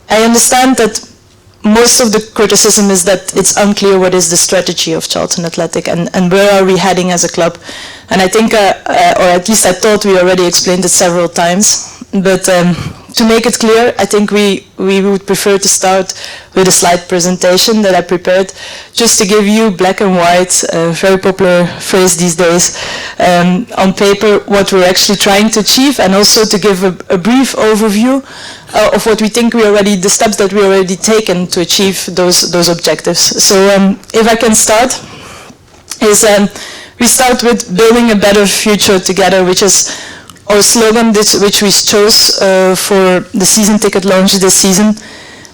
I understand that most of the criticism is that it's unclear what is the strategy of Charlton Athletic and where are we heading as a club. And I think, or at least I thought we already explained it several times, but to make it clear, I think we would prefer to start with a slide presentation that I prepared, just to give you black and white, a very popular phrase these days, on paper what we're actually trying to achieve, and also to give a brief overview of what we think the steps that we already taken to achieve those objectives. So if I can start, we start with building a better future together, which is our slogan, which we chose for the season ticket launch this season.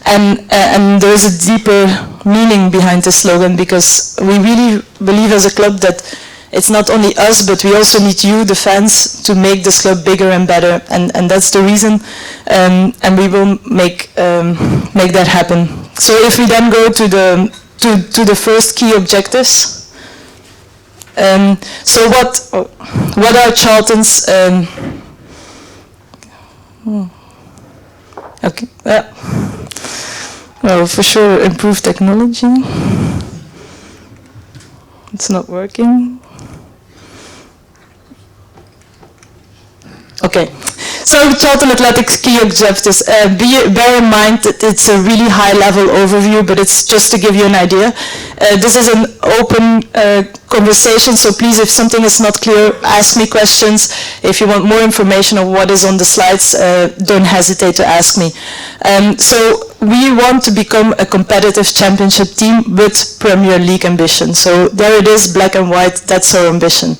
And there is a deeper meaning behind the slogan, because we really believe as a club that it's not only us, but we also need you, the fans, to make this club bigger and better. And that's the reason, and we will make that happen. So if we then go to the first key objectives. So what are Charlton's? Okay. Well, for sure, improve technology. It's not working. Okay. So Charlton Athletics key objectives. Bear in mind that it's a really high-level overview, but it's just to give you an idea. This is an open conversation, so please, if something is not clear, ask me questions. If you want more information on what is on the slides, don't hesitate to ask me. So we want to become a competitive championship team with Premier League ambition. So there it is, black and white, that's our ambition.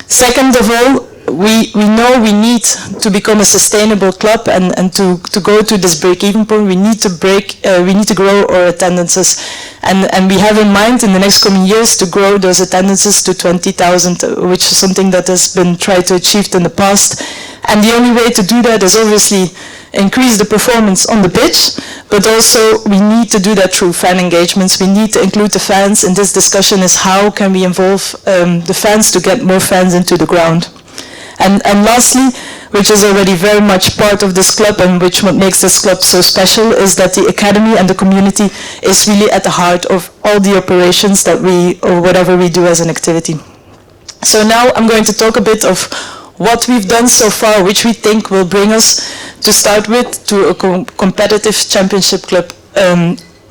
Second of all, we know we need to become a sustainable club, and to go to this break-even point, we need to grow our attendances, and we have in mind in the next coming years to grow those attendances to 20,000, which is something that has been tried to achieve in the past. And the only way to do that is obviously increase the performance on the pitch, but also we need to do that through fan engagements. We need to include the fans in this discussion, is how can we involve the fans to get more fans into the ground. And lastly, which is already very much part of this club and which what makes this club so special, is that the academy and the community is really at the heart of all the operations that or whatever we do as an activity. So now I'm going to talk a bit of what we've done so far, which we think will bring us, to start with, to a competitive championship club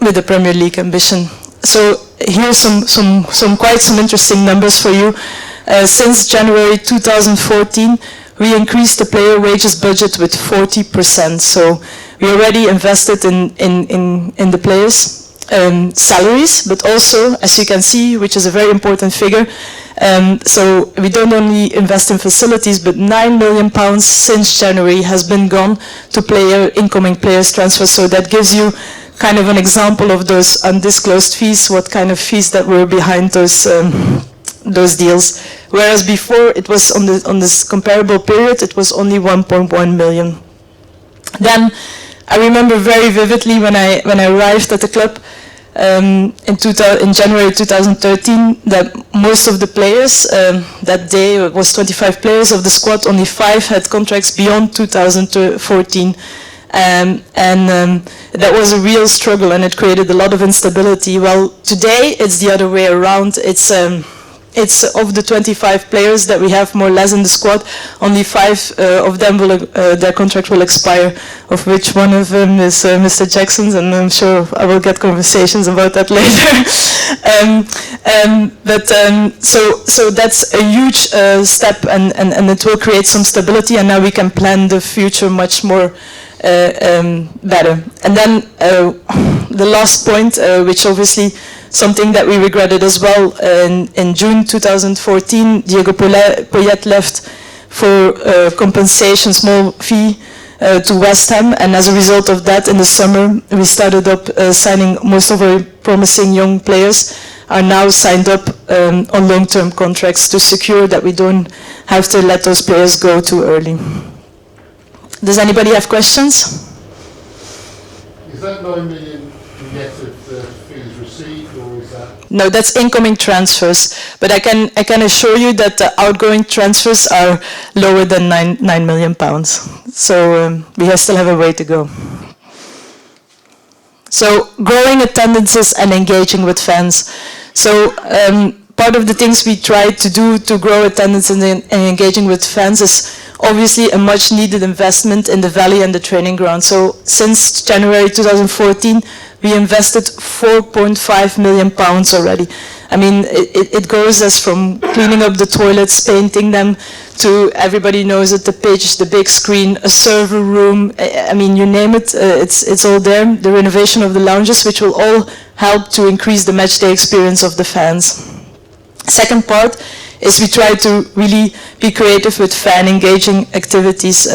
with a Premier League ambition. So here's some quite interesting numbers for you. Since January 2014, we increased the player wages budget with 40%. So we already invested in the players' salaries, but also, as you can see, which is a very important figure, so we don't only invest in facilities, but £9 million since January has been gone to incoming players transfer. So that gives you kind of an example of those undisclosed fees, what kind of fees that were behind those deals. Whereas before, it was on this comparable period, it was only 1.1 million. Then I remember very vividly when I arrived at the club in January 2013, that most of the players that day, it was 25 players of the squad, only 5 had contracts beyond 2014. And that was a real struggle, and it created a lot of instability. Well, today it's the other way around. It's of the 25 players that we have more or less in the squad, only 5 of them their contract will expire, of which one of them is Mr. Jackson's, and I'm sure I will get conversations about that later. So that's a huge step, and it will create some stability, and now we can plan the future much more better. And then the last point, which obviously something that we regretted as well, in June 2014, Diego Poyet left for compensation, small fee, to West Ham, and as a result of that, in the summer, we started up signing most of our promising young players are now signed up on long-term contracts to secure that we don't have to let those players go too early. Does anybody have questions? Is that 9 million net of fees received, or is that? no, that's incoming transfers. But I can assure you that the outgoing transfers are lower than £9 million. So we still have a way to go. So growing attendances and engaging with fans. So part of the things we try to do to grow attendance and engaging with fans is obviously a much needed investment in the valley and the training ground. So since January 2014, we invested £4.5 million already. I mean, it goes as from cleaning up the toilets, painting them, to everybody knows it, the pitch, the big screen, a server room, I mean, you name it, it's all there. The renovation of the lounges, which will all help to increase the match day experience of the fans. Second part is we try to really be creative with fan engaging activities,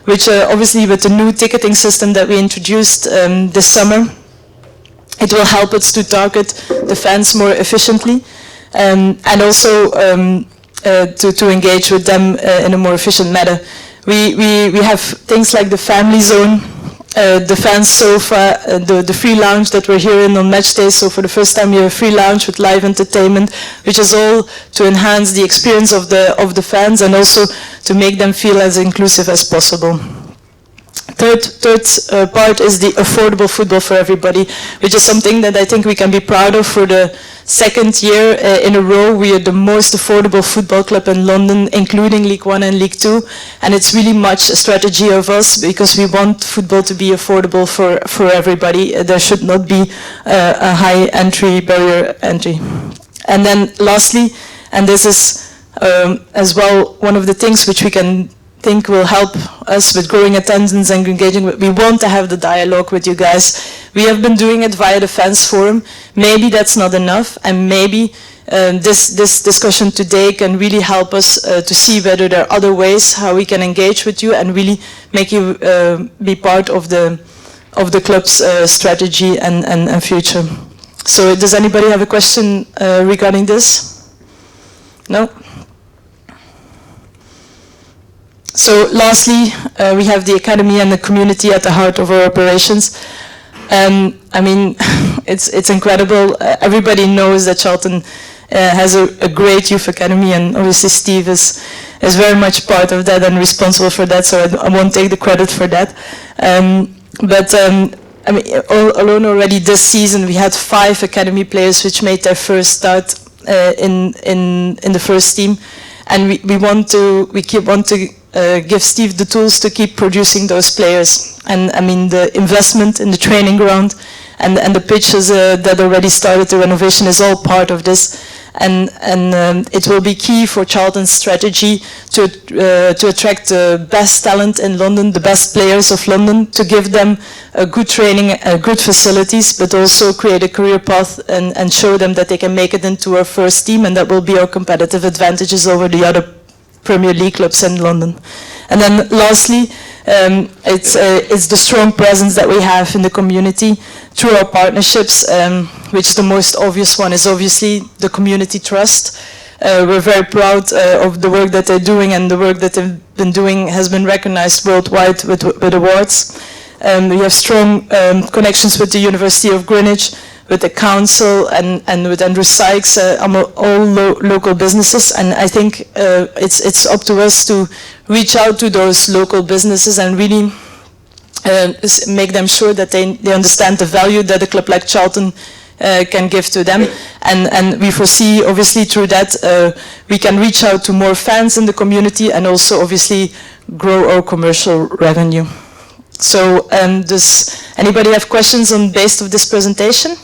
which obviously with the new ticketing system that we introduced this summer, it will help us to target the fans more efficiently, and also to engage with them in a more efficient manner. We have things like the family zone, the fan sofa, the free lounge that we're here in on match days. So for the first time, we have a free lounge with live entertainment, which is all to enhance the experience of the fans and also to make them feel as inclusive as possible. Third part is the affordable football for everybody, which is something that I think we can be proud of. For the second year in a row, we are the most affordable football club in London, including League One and League Two. And it's really much a strategy of us because we want football to be affordable for everybody. There should not be a high barrier entry. And then lastly, and this is as well one of the things which we can think will help us with growing attendance and engaging with, we want to have the dialogue with you guys. We have been doing it via the fans forum. Maybe that's not enough, and maybe this discussion today can really help us to see whether there are other ways how we can engage with you and really make you be part of the club's strategy and future. So does anybody have a question regarding this? No? So lastly, we have the academy and the community at the heart of our operations. I mean, it's incredible. Everybody knows that Charlton has a great youth academy, and obviously Steve is very much part of that and responsible for that, so I won't take the credit for that. I mean, alone already this season, we had 5 academy players which made their first start in the first team, and we want to give Steve the tools to keep producing those players. And I mean, the investment in the training ground and the pitches that already started, the renovation is all part of this. And it will be key for Charlton's strategy to attract the best talent in London, the best players of London, to give them a good training, good facilities, but also create a career path and show them that they can make it into our first team, and that will be our competitive advantages over the other Premier League clubs in London. And then lastly, it's the strong presence that we have in the community through our partnerships, which the most obvious one is obviously the Community Trust. We're very proud of the work that they're doing, and the work that they've been doing has been recognized worldwide with awards. We have strong connections with the University of Greenwich, with the council, and with Andrew Sykes, all local businesses. And I think it's up to us to reach out to those local businesses and really make them sure that they understand the value that a club like Charlton can give to them. And we foresee, obviously, through that, we can reach out to more fans in the community and also, obviously, grow our commercial revenue. So does anybody have questions based on this presentation?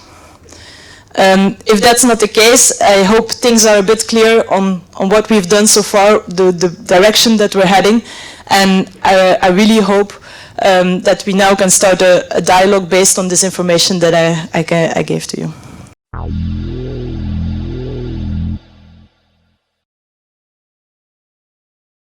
If that's not the case, I hope things are a bit clear on what we've done so far, the direction that we're heading, and I really hope that we now can start a dialogue based on this information that I gave to you.